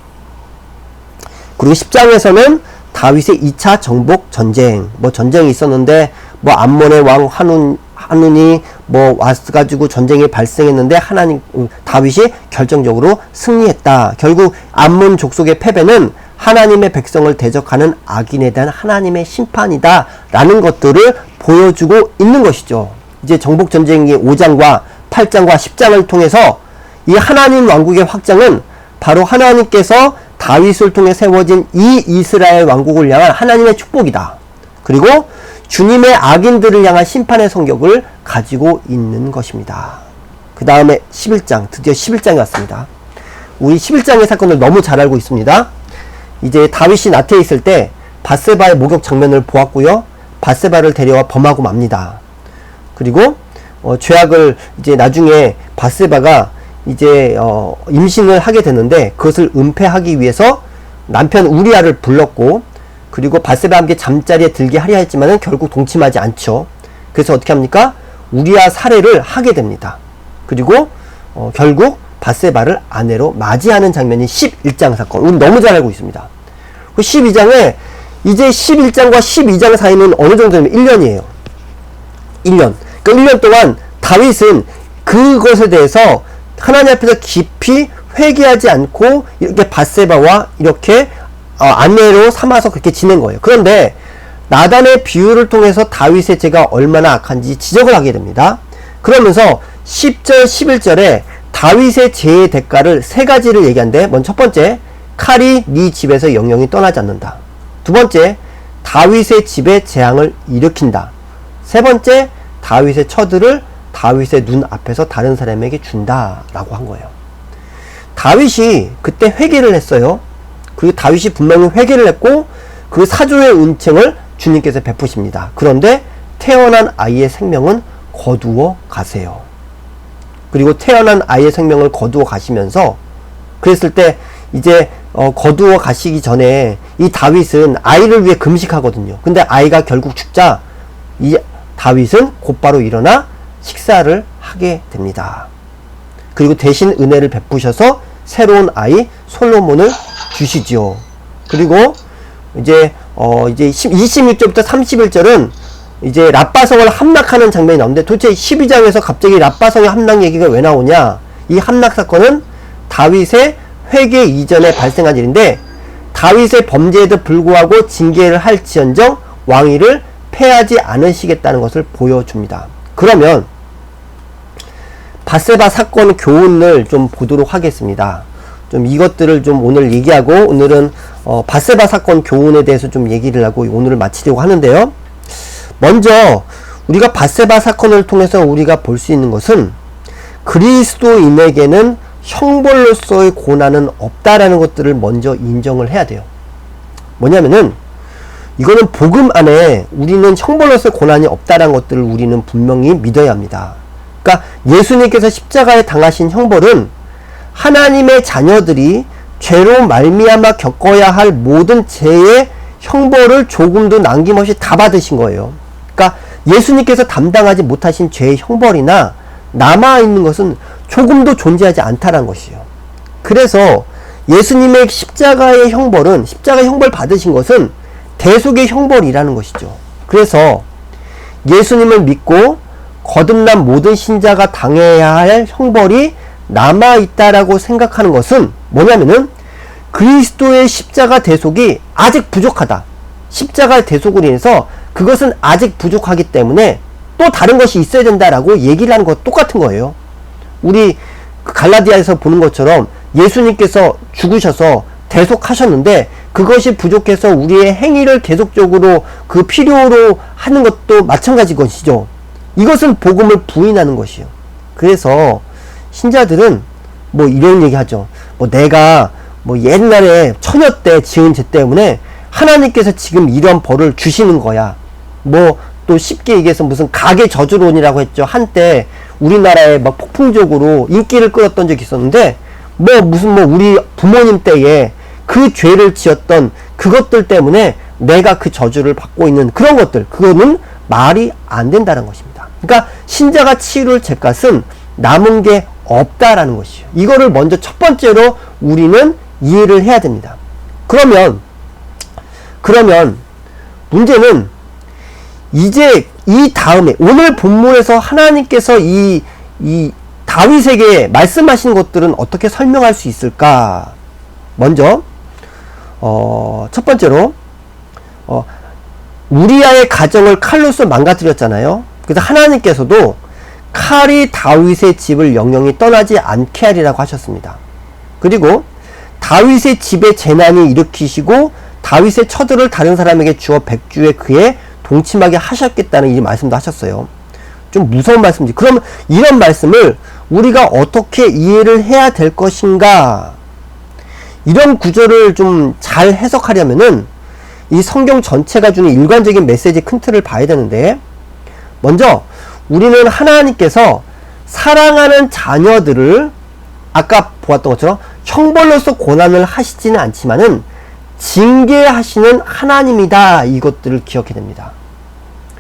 그리고 10장에서는 다윗의 2차 정복 전쟁, 뭐 전쟁이 있었는데 뭐 암몬의 왕 한운이 뭐 와가지고 전쟁이 발생했는데 다윗이 결정적으로 승리했다. 결국 암몬 족속의 패배는 하나님의 백성을 대적하는 악인에 대한 하나님의 심판이다 라는 것들을 보여주고 있는 것이죠. 이제 정복전쟁의 5장과 8장과 10장을 통해서 이 하나님 왕국의 확장은 바로 하나님께서 다윗을 통해 세워진 이 이스라엘 왕국을 향한 하나님의 축복이다. 그리고 주님의 악인들을 향한 심판의 성격을 가지고 있는 것입니다. 그 다음에 11장, 드디어 11장이 왔습니다. 우리 11장의 사건을 너무 잘 알고 있습니다. 이제 다윗이 나태해 있을 때 밧세바의 목욕 장면을 보았고요. 밧세바를 데려와 범하고 맙니다. 그리고 죄악을 이제 나중에 밧세바가 이제 임신을 하게 되는데 그것을 은폐하기 위해서 남편 우리아를 불렀고, 그리고 밧세바와 함께 잠자리에 들게 하려 했지만은 결국 동침하지 않죠. 그래서 어떻게 합니까? 우리아 살해를 하게 됩니다. 그리고 결국 밧세바를 아내로 맞이하는 장면이 11장 사건. 우리 너무 잘 알고 있습니다. 그 12장에 이제 11장과 12장 사이는 어느 정도냐면 1년이에요. 1년. 그 1년 동안 다윗은 그것에 대해서 하나님 앞에서 깊이 회개하지 않고 이렇게 밧세바와 이렇게 아내로 삼아서 그렇게 지낸 거예요. 그런데 나단의 비유를 통해서 다윗의 죄가 얼마나 악한지 지적을 하게 됩니다. 그러면서 10절 11절에 다윗의 죄의 대가를 세 가지를 얘기하는데, 먼저 첫 번째, 칼이 네 집에서 영영이 떠나지 않는다. 두 번째, 다윗의 집에 재앙을 일으킨다. 세 번째, 다윗의 처들을 다윗의 눈 앞에서 다른 사람에게 준다 라고 한 거예요. 다윗이 그때 회개를 했어요. 그리고 다윗이 분명히 회개를 했고 그 사조의 은총을 주님께서 베푸십니다. 그런데 태어난 아이의 생명은 거두어 가세요. 그리고 태어난 아이의 생명을 거두어 가시면서 그랬을 때 이제 거두어 가시기 전에 이 다윗은 아이를 위해 금식하거든요. 근데 아이가 결국 죽자 이 다윗은 곧바로 일어나 식사를 하게 됩니다. 그리고 대신 은혜를 베푸셔서 새로운 아이 솔로몬을 주시지요. 그리고 이제 26절부터 31절은 이제 랍바성을 함락하는 장면이 나오는데 도대체 12장에서 갑자기 랍바성의 함락 얘기가 왜 나오냐? 이 함락 사건은 다윗의 회개 이전에 발생한 일인데 다윗의 범죄에도 불구하고 징계를 할지언정 왕위를 패하지 않으시겠다는 것을 보여줍니다. 그러면 밧세바 사건 교훈을 좀 보도록 하겠습니다. 좀 이것들을 좀 오늘 얘기하고 오늘은 밧세바 사건 교훈에 대해서 좀 얘기를 하고 오늘을 마치려고 하는데요. 먼저 우리가 밧세바 사건을 통해서 우리가 볼 수 있는 것은 그리스도인에게는 형벌로서의 고난은 없다라는 것들을 먼저 인정을 해야 돼요. 뭐냐면은 이거는 복음 안에 우리는 형벌로서의 고난이 없다라는 것들을 우리는 분명히 믿어야 합니다. 그러니까 예수님께서 십자가에 당하신 형벌은 하나님의 자녀들이 죄로 말미암아 겪어야 할 모든 죄의 형벌을 조금도 남김없이 다 받으신 거예요. 그러니까 예수님께서 담당하지 못하신 죄의 형벌이나 남아있는 것은 조금도 존재하지 않다는 것이에요. 그래서 예수님의 십자가의 형벌은, 십자가의 형벌 받으신 것은 대속의 형벌이라는 것이죠. 그래서 예수님을 믿고 거듭난 모든 신자가 당해야 할 형벌이 남아있다라고 생각하는 것은 뭐냐면은 그리스도의 십자가 대속이 아직 부족하다. 십자가 대속으로 인해서 그것은 아직 부족하기 때문에 또 다른 것이 있어야 된다라고 얘기를 하는 것 똑같은 거예요. 우리 갈라디아에서 보는 것처럼 예수님께서 죽으셔서 대속하셨는데 그것이 부족해서 우리의 행위를 계속적으로 그 필요로 하는 것도 마찬가지 것이죠. 이것은 복음을 부인하는 것이요. 그래서 신자들은 뭐 이런 얘기 하죠. 뭐 내가 뭐 옛날에 처녀 때 지은 죄 때문에 하나님께서 지금 이런 벌을 주시는 거야. 뭐 또 쉽게 얘기해서 무슨 가계 저주론이라고 했죠. 한때 우리나라에 막 폭풍적으로 인기를 끌었던 적이 있었는데 뭐 무슨 뭐 우리 부모님 때에 그 죄를 지었던 그것들 때문에 내가 그 저주를 받고 있는 그런 것들, 그거는 말이 안 된다는 것입니다. 그러니까 신자가 치를 죄값은 남은 게 없다라는 것이에요. 이거를 먼저 첫 번째로 우리는 이해를 해야 됩니다. 그러면 문제는 이제 이 다음에 오늘 본문에서 하나님께서 이 다윗에게 말씀하신 것들은 어떻게 설명할 수 있을까? 먼저 첫 번째로 우리아의 가정을 칼로서 망가뜨렸잖아요. 그래서 하나님께서도 칼이 다윗의 집을 영영히 떠나지 않게 하리라고 하셨습니다. 그리고 다윗의 집에 재난이 일으키시고 다윗의 처들을 다른 사람에게 주어 백주에 그에 동침하게 하셨겠다는 이 말씀도 하셨어요. 좀 무서운 말씀이지. 그럼 이런 말씀을 우리가 어떻게 이해를 해야 될 것인가? 이런 구절을 좀 잘 해석하려면은 이 성경 전체가 주는 일관적인 메시지 큰 틀을 봐야 되는데, 먼저 우리는 하나님께서 사랑하는 자녀들을 아까 보았던 것처럼 형벌로서 고난을 하시지는 않지만은 징계하시는 하나님이다. 이것들을 기억해야 됩니다.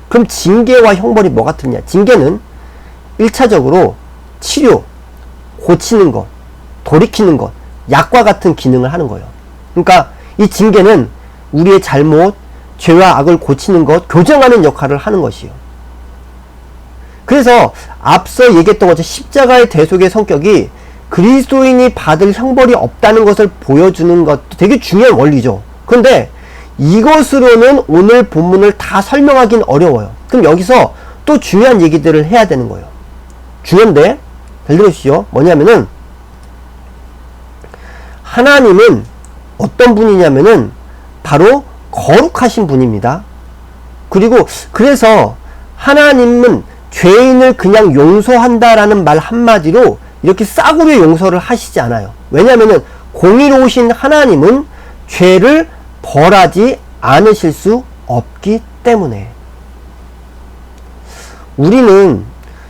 그럼 징계와 형벌이 뭐가 틀리냐? 징계는 1차적으로 치료, 고치는 것, 돌이키는 것, 약과 같은 기능을 하는 거예요. 그러니까 이 징계는 우리의 잘못, 죄와 악을 고치는 것, 교정하는 역할을 하는 것이에요. 그래서 앞서 얘기했던 것처럼 십자가의 대속의 성격이 그리스도인이 받을 형벌이 없다는 것을 보여주는 것도 되게 중요한 원리죠. 그런데 이것으로는 오늘 본문을 다 설명하긴 어려워요. 그럼 여기서 또 중요한 얘기들을 해야 되는 거예요. 중요한데 잘 들으시죠. 뭐냐면은 하나님은 어떤 분이냐면은 바로 거룩하신 분입니다. 그리고 그래서 하나님은 죄인을 그냥 용서한다라는 말 한마디로 이렇게 싸구려 용서를 하시지 않아요. 왜냐하면은 공의로우신 하나님은 죄를 벌하지 않으실 수 없기 때문에. 우리는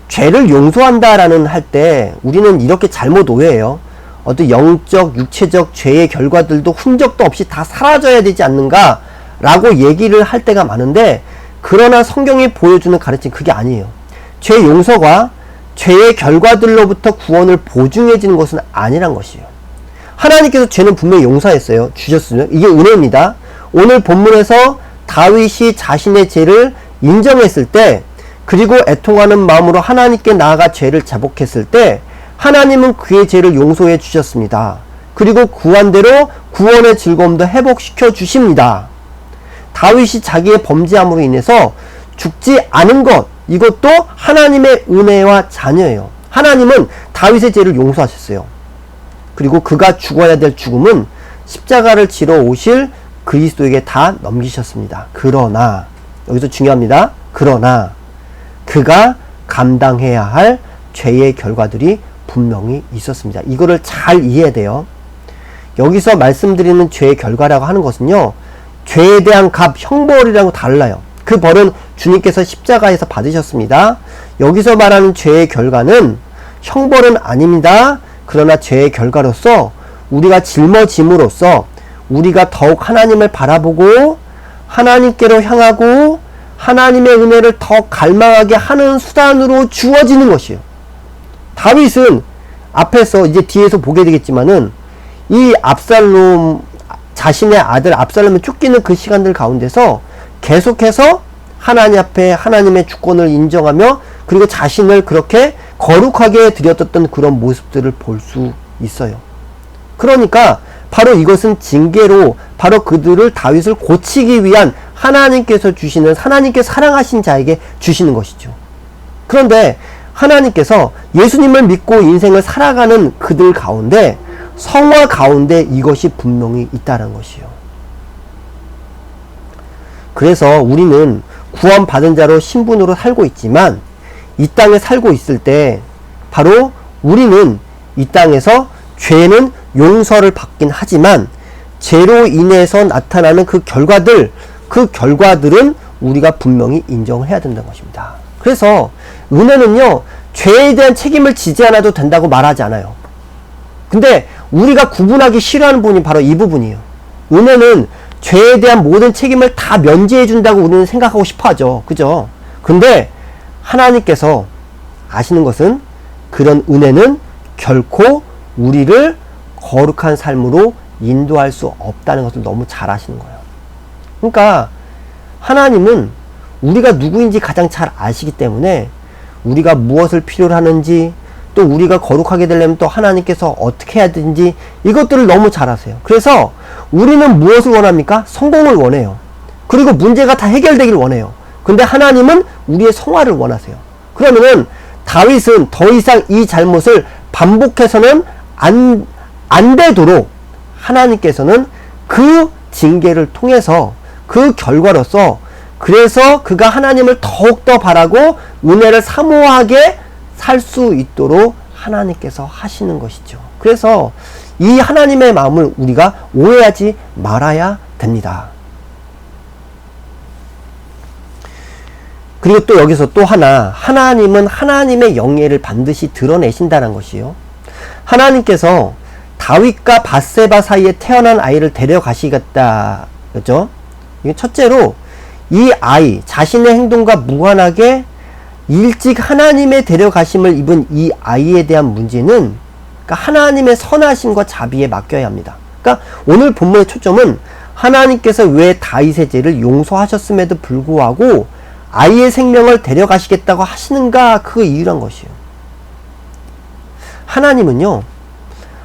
죄를 용서한다라는 할 때 우리는 이렇게 잘못 오해해요. 어떤 영적, 육체적 죄의 결과들도 흔적도 없이 다 사라져야 되지 않는가 라고 얘기를 할 때가 많은데, 그러나 성경이 보여주는 가르침 그게 아니에요. 죄 용서가 죄의 결과들로부터 구원을 보증해지는 것은 아니란 것이에요. 하나님께서 죄는 분명히 용서했어요. 주셨으면. 이게 은혜입니다. 오늘 본문에서 다윗이 자신의 죄를 인정했을 때, 그리고 애통하는 마음으로 하나님께 나아가 죄를 자복했을 때 하나님은 그의 죄를 용서해 주셨습니다. 그리고 구한대로 구원의 즐거움도 회복시켜 주십니다. 다윗이 자기의 범죄함으로 인해서 죽지 않은 것, 이것도 하나님의 은혜와 자녀예요. 하나님은 다윗의 죄를 용서하셨어요. 그리고 그가 죽어야 될 죽음은 십자가를 지러 오실 그리스도에게 다 넘기셨습니다. 그러나, 여기서 중요합니다. 그러나 그가 감당해야 할 죄의 결과들이 분명히 있었습니다. 이거를 잘 이해해야 돼요. 여기서 말씀드리는 죄의 결과라고 하는 것은요, 죄에 대한 값, 형벌이라고 달라요. 그 벌은 주님께서 십자가에서 받으셨습니다. 여기서 말하는 죄의 결과는 형벌은 아닙니다. 그러나 죄의 결과로서 우리가 짊어짐으로써 우리가 더욱 하나님을 바라보고 하나님께로 향하고 하나님의 은혜를 더 갈망하게 하는 수단으로 주어지는 것이에요. 다윗은 앞에서 이제 뒤에서 보게 되겠지만은 이 압살롬, 자신의 아들 압살롬을 쫓기는 그 시간들 가운데서 계속해서 하나님 앞에 하나님의 주권을 인정하며 그리고 자신을 그렇게 거룩하게 드렸던 그런 모습들을 볼 수 있어요. 그러니까 바로 이것은 징계로 바로 그들을 다윗을 고치기 위한 하나님께서 주시는, 하나님께 사랑하신 자에게 주시는 것이죠. 그런데 하나님께서 예수님을 믿고 인생을 살아가는 그들 가운데 성화 가운데 이것이 분명히 있다는 것이요. 그래서 우리는 구원받은 자로 신분으로 살고 있지만 이 땅에 살고 있을 때 바로 우리는 이 땅에서 죄는 용서를 받긴 하지만 죄로 인해서 나타나는 그 결과들은 우리가 분명히 인정을 해야 된다는 것입니다. 그래서 은혜는요, 죄에 대한 책임을 지지 않아도 된다고 말하지 않아요. 근데 우리가 구분하기 싫어하는 부분이 바로 이 부분이에요. 은혜는 죄에 대한 모든 책임을 다 면제해 준다고 우리는 생각하고 싶어 하죠. 그죠? 근데 하나님께서 아시는 것은 그런 은혜는 결코 우리를 거룩한 삶으로 인도할 수 없다는 것을 너무 잘 아시는 거예요. 그러니까 하나님은 우리가 누구인지 가장 잘 아시기 때문에 우리가 무엇을 필요로 하는지, 또 우리가 거룩하게 되려면 또 하나님께서 어떻게 해야 되는지 이것들을 너무 잘 아세요. 그래서 우리는 무엇을 원합니까? 성공을 원해요. 그리고 문제가 다 해결되길 원해요. 근데 하나님은 우리의 성화를 원하세요. 그러면은 다윗은 더 이상 이 잘못을 반복해서는 안 되도록 하나님께서는 그 징계를 통해서 그 결과로서, 그래서 그가 하나님을 더욱더 바라고 은혜를 사모하게 살 수 있도록 하나님께서 하시는 것이죠. 그래서 이 하나님의 마음을 우리가 오해하지 말아야 됩니다. 그리고 또 여기서 또 하나, 하나님은 하나님의 영예를 반드시 드러내신다는 것이요. 하나님께서 다윗과 밧세바 사이에 태어난 아이를 데려가시겠다. 그죠? 이게 첫째로 이 아이, 자신의 행동과 무관하게 일찍 하나님의 데려가심을 입은 이 아이에 대한 문제는 그러니까 하나님의 선하심과 자비에 맡겨야 합니다. 그러니까 오늘 본문의 초점은 하나님께서 왜 다윗의 죄를 용서하셨음에도 불구하고 아이의 생명을 데려가시겠다고 하시는가, 그 이유란 것이에요. 하나님은요,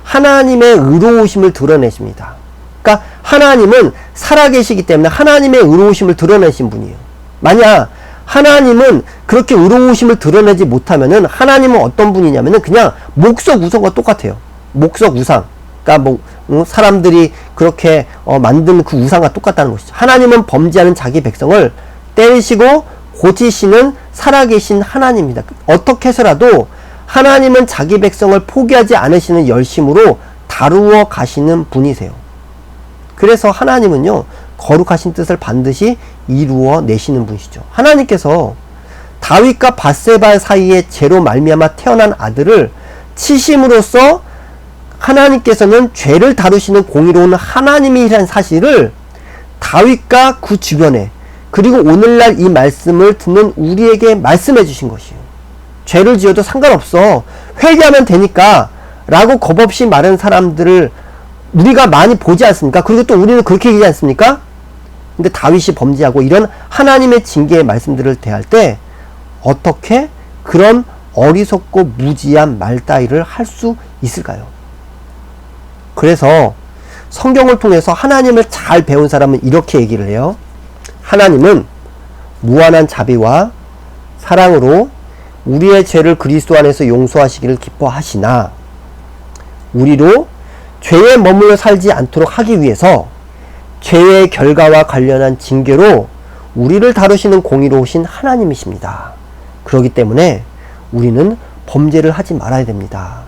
하나님의 의로우심을 드러내십니다. 그러니까 하나님은 살아계시기 때문에 하나님의 의로우심을 드러내신 분이에요. 만약 하나님은 그렇게 의로우심을 드러내지 못하면은 하나님은 어떤 분이냐면은 그냥 목석 우상과 똑같아요. 목석 우상. 그러니까 사람들이 그렇게 만든 그 우상과 똑같다는 것이죠. 하나님은 범죄하는 자기 백성을 때리시고 고치시는 살아계신 하나님입니다. 어떻게 해서라도 하나님은 자기 백성을 포기하지 않으시는 열심으로 다루어 가시는 분이세요. 그래서 하나님은요, 거룩하신 뜻을 반드시 이루어 내시는 분이시죠. 하나님께서 다윗과 밧세바 사이에 죄로 말미암아 태어난 아들을 치심으로써 하나님께서는 죄를 다루시는 공의로운 하나님이라는 사실을 다윗과 그 주변에, 그리고 오늘날 이 말씀을 듣는 우리에게 말씀해 주신 것이에요. 죄를 지어도 상관없어, 회개하면 되니까 라고 겁없이 말하는 사람들을 우리가 많이 보지 않습니까? 그리고 또 우리는 그렇게 얘기하지 않습니까? 근데 다윗이 범죄하고 이런 하나님의 징계의 말씀들을 대할 때 어떻게 그런 어리석고 무지한 말 따위를 할 수 있을까요? 그래서 성경을 통해서 하나님을 잘 배운 사람은 이렇게 얘기를 해요. 하나님은 무한한 자비와 사랑으로 우리의 죄를 그리스도 안에서 용서하시기를 기뻐하시나 우리로 죄에 머물러 살지 않도록 하기 위해서 죄의 결과와 관련한 징계로 우리를 다루시는 공의로우신 하나님이십니다. 그렇기 때문에 우리는 범죄를 하지 말아야 됩니다.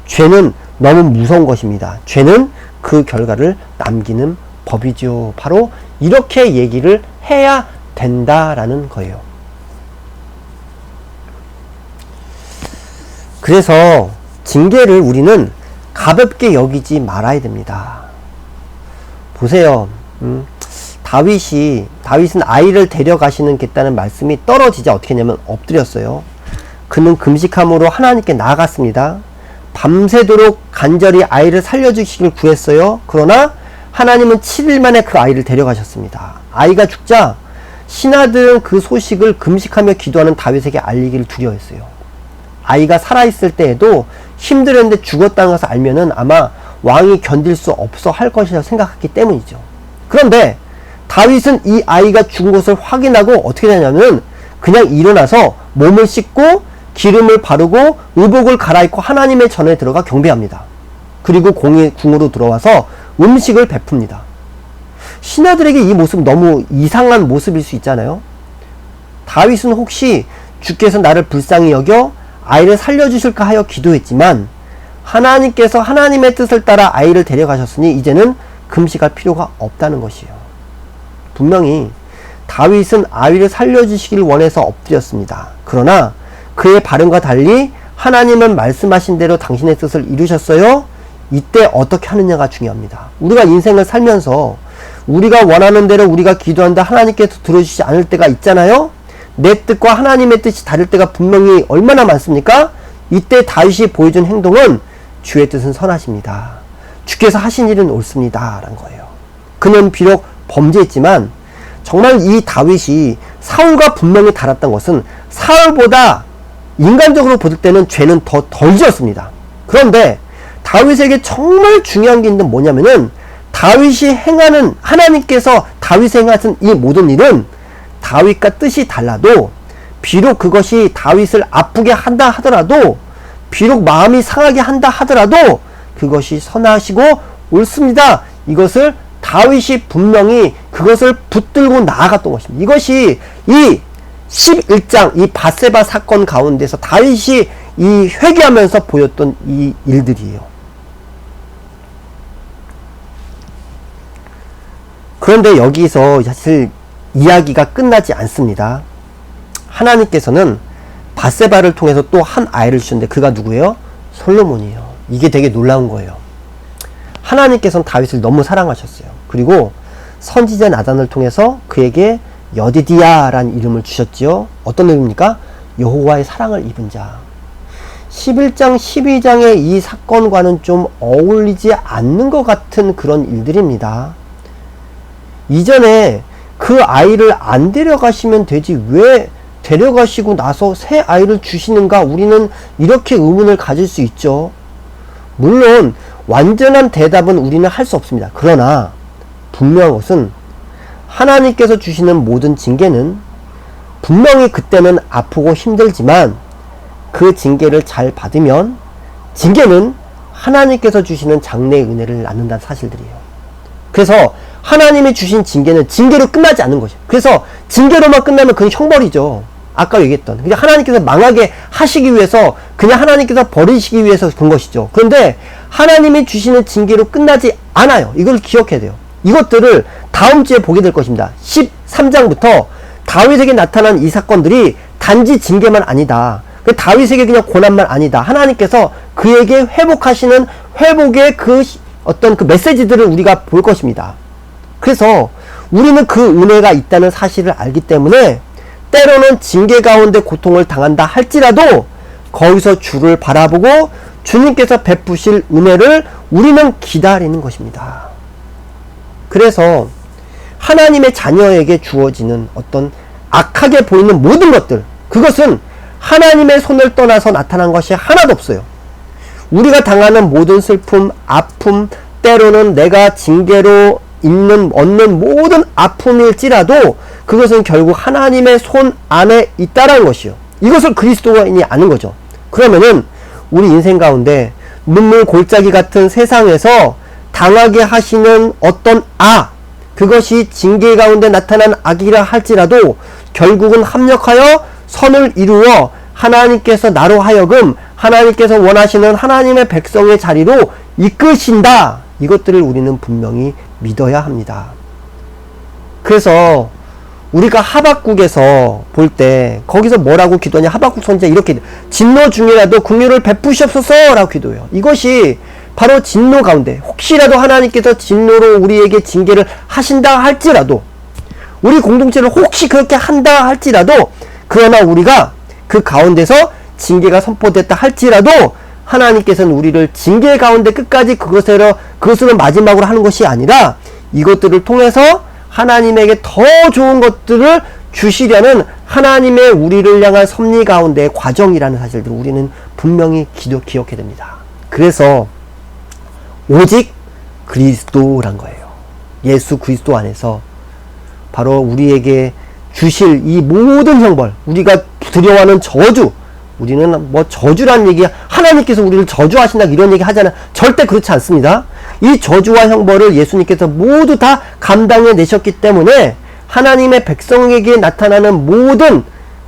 죄는 너무 무서운 것입니다. 죄는 그 결과를 남기는 법이죠. 바로 이렇게 얘기를 해야 된다라는 거예요. 그래서 징계를 우리는 가볍게 여기지 말아야 됩니다. 보세요. 다윗은 아이를 데려가시겠다는 말씀이 떨어지자 어떻게 했냐면 엎드렸어요. 그는 금식함으로 하나님께 나아갔습니다. 밤새도록 간절히 아이를 살려주시길 구했어요. 그러나 하나님은 7일 만에 그 아이를 데려가셨습니다. 아이가 죽자 신하들은 그 소식을 금식하며 기도하는 다윗에게 알리기를 두려워했어요. 아이가 살아있을 때에도 힘들었는데 죽었다는 것을 알면은 아마 왕이 견딜 수 없어 할 것이라고 생각했기 때문이죠. 그런데 다윗은 이 아이가 죽은 것을 확인하고 어떻게 되냐면 그냥 일어나서 몸을 씻고 기름을 바르고 의복을 갈아입고 하나님의 전에 들어가 경배합니다. 그리고 궁으로 들어와서 음식을 베풉니다. 신하들에게 이 모습 너무 이상한 모습일 수 있잖아요. 다윗은 혹시 주께서 나를 불쌍히 여겨 아이를 살려주실까 하여 기도했지만 하나님께서 하나님의 뜻을 따라 아이를 데려가셨으니 이제는 금식할 필요가 없다는 것이에요. 분명히 다윗은 아이를 살려주시길 원해서 엎드렸습니다. 그러나 그의 발음과 달리 하나님은 말씀하신 대로 당신의 뜻을 이루셨어요. 이때 어떻게 하느냐가 중요합니다. 우리가 인생을 살면서 우리가 원하는 대로 우리가 기도한다 하나님께서 들어주시지 않을 때가 있잖아요. 내 뜻과 하나님의 뜻이 다를 때가 분명히 얼마나 많습니까? 이때 다윗이 보여준 행동은 주의 뜻은 선하십니다. 주께서 하신 일은 옳습니다. 라는 거예요. 그는 비록 범죄했지만 정말 이 다윗이 사울과 분명히 달랐던 것은 사울보다 인간적으로 볼 때는 죄는 덜 지었습니다. 그런데 다윗에게 정말 중요한 게 있는 뭐냐면은 다윗이 행하는, 하나님께서 다윗이 행하신 이 모든 일은 다윗과 뜻이 달라도 비록 그것이 다윗을 아프게 한다 하더라도 비록 마음이 상하게 한다 하더라도 그것이 선하시고 옳습니다. 이것을 다윗이 분명히 그것을 붙들고 나아갔던 것입니다. 이것이 이 11장 이 밧세바 사건 가운데서 다윗이 이 회개하면서 보였던 이 일들이에요. 그런데 여기서 사실 이야기가 끝나지 않습니다. 하나님께서는 밧세바를 통해서 또 한 아이를 주셨는데 그가 누구예요? 솔로몬이에요. 이게 되게 놀라운 거예요. 하나님께서는 다윗을 너무 사랑하셨어요. 그리고 선지자 나단을 통해서 그에게 여디디야라는 이름을 주셨지요. 어떤 의미입니까? 여호와의 사랑을 입은 자. 11장 12장의 이 사건과는 좀 어울리지 않는 것 같은 그런 일들입니다. 이전에 그 아이를 안 데려가시면 되지 왜 데려가시고 나서 새 아이를 주시는가, 우리는 이렇게 의문을 가질 수 있죠. 물론 완전한 대답은 우리는 할 수 없습니다. 그러나 분명한 것은 하나님께서 주시는 모든 징계는 분명히 그때는 아프고 힘들지만 그 징계를 잘 받으면 징계는 하나님께서 주시는 장래의 은혜를 낳는다는 사실들이에요. 그래서 하나님이 주신 징계는 징계로 끝나지 않는 것이에요. 그래서 징계로만 끝나면 그건 형벌이죠. 아까 얘기했던. 그냥 하나님께서 망하게 하시기 위해서, 그냥 하나님께서 버리시기 위해서 그런 것이죠. 그런데 하나님이 주시는 징계로 끝나지 않아요. 이걸 기억해야 돼요. 이것들을 다음 주에 보게 될 것입니다. 13장부터 다윗에게 나타난 이 사건들이 단지 징계만 아니다. 그 다윗에게 그냥 고난만 아니다. 하나님께서 그에게 회복하시는 회복의 그 어떤 그 메시지들을 우리가 볼 것입니다. 그래서 우리는 그 은혜가 있다는 사실을 알기 때문에 때로는 징계 가운데 고통을 당한다 할지라도 거기서 주를 바라보고 주님께서 베푸실 은혜를 우리는 기다리는 것입니다. 그래서 하나님의 자녀에게 주어지는 어떤 악하게 보이는 모든 것들, 그것은 하나님의 손을 떠나서 나타난 것이 하나도 없어요. 우리가 당하는 모든 슬픔, 아픔, 때로는 내가 징계로 얻는 모든 아픔일지라도 그것은 결국 하나님의 손 안에 있다라는 것이요. 이것을 그리스도인이 아는 거죠. 그러면은 우리 인생 가운데 눈물 골짜기 같은 세상에서 당하게 하시는 어떤 그것이 징계 가운데 나타난 악이라 할지라도 결국은 합력하여 선을 이루어 하나님께서 나로 하여금 하나님께서 원하시는 하나님의 백성의 자리로 이끄신다. 이것들을 우리는 분명히 믿어야 합니다. 그래서 우리가 하박국에서 볼 때 거기서 뭐라고 기도하냐. 하박국 선지자 이렇게 진노 중이라도 긍휼을 베푸시옵소서 라고 기도해요. 이것이 바로 진노 가운데 혹시라도 하나님께서 진노로 우리에게 징계를 하신다 할지라도 우리 공동체를 혹시 그렇게 한다 할지라도 그러나 우리가 그 가운데서 징계가 선포됐다 할지라도 하나님께서는 우리를 징계 가운데 끝까지 그것으로 마지막으로 하는 것이 아니라 이것들을 통해서 하나님에게 더 좋은 것들을 주시려는 하나님의 우리를 향한 섭리 가운데의 과정이라는 사실들을 우리는 분명히 기억해야 됩니다. 그래서 오직 그리스도란 거예요. 예수 그리스도 안에서 바로 우리에게 주실 이 모든 형벌, 우리가 두려워하는 저주, 우리는 뭐 저주라는 얘기, 하나님께서 우리를 저주하신다 이런 얘기 하잖아. 절대 그렇지 않습니다. 이 저주와 형벌을 예수님께서 모두 다 감당해 내셨기 때문에 하나님의 백성에게 나타나는 모든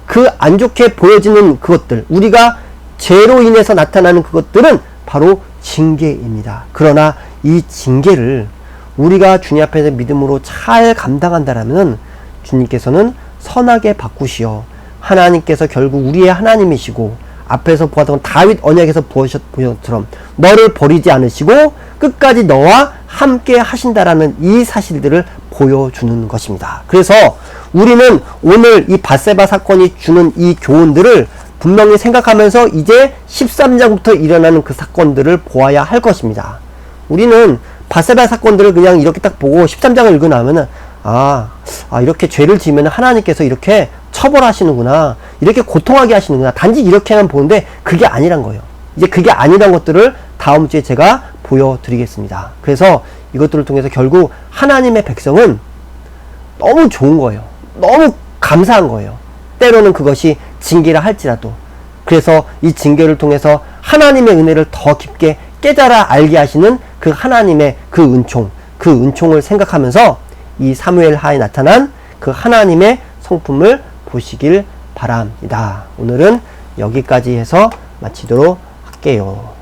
그 안 좋게 보여지는 그것들, 우리가 죄로 인해서 나타나는 그것들은 바로 징계입니다. 그러나 이 징계를 우리가 주님 앞에서 믿음으로 잘 감당한다라면 주님께서는 선하게 바꾸시어 하나님께서 결국 우리의 하나님이시고 앞에서 보았던 다윗 언약에서 보셨던 것처럼 너를 버리지 않으시고 끝까지 너와 함께 하신다라는 이 사실들을 보여주는 것입니다. 그래서 우리는 오늘 이 밧세바 사건이 주는 이 교훈들을 분명히 생각하면서 이제 13장부터 일어나는 그 사건들을 보아야 할 것입니다. 우리는 밧세바 사건들을 그냥 이렇게 딱 보고 13장을 읽고 나면은 이렇게 죄를 지으면 하나님께서 이렇게 처벌하시는구나, 이렇게 고통하게 하시는구나, 단지 이렇게만 보는데 그게 아니란 거예요. 이제 그게 아니란 것들을 다음 주에 제가 보여드리겠습니다. 그래서 이것들을 통해서 결국 하나님의 백성은 너무 좋은 거예요. 너무 감사한 거예요. 때로는 그것이 징계라 할지라도. 그래서 이 징계를 통해서 하나님의 은혜를 더 깊게 깨달아 알게 하시는 그 하나님의 그 은총을 생각하면서 이 사무엘 하에 나타난 그 하나님의 성품을 보시길 바랍니다. 오늘은 여기까지 해서 마치도록 할게요.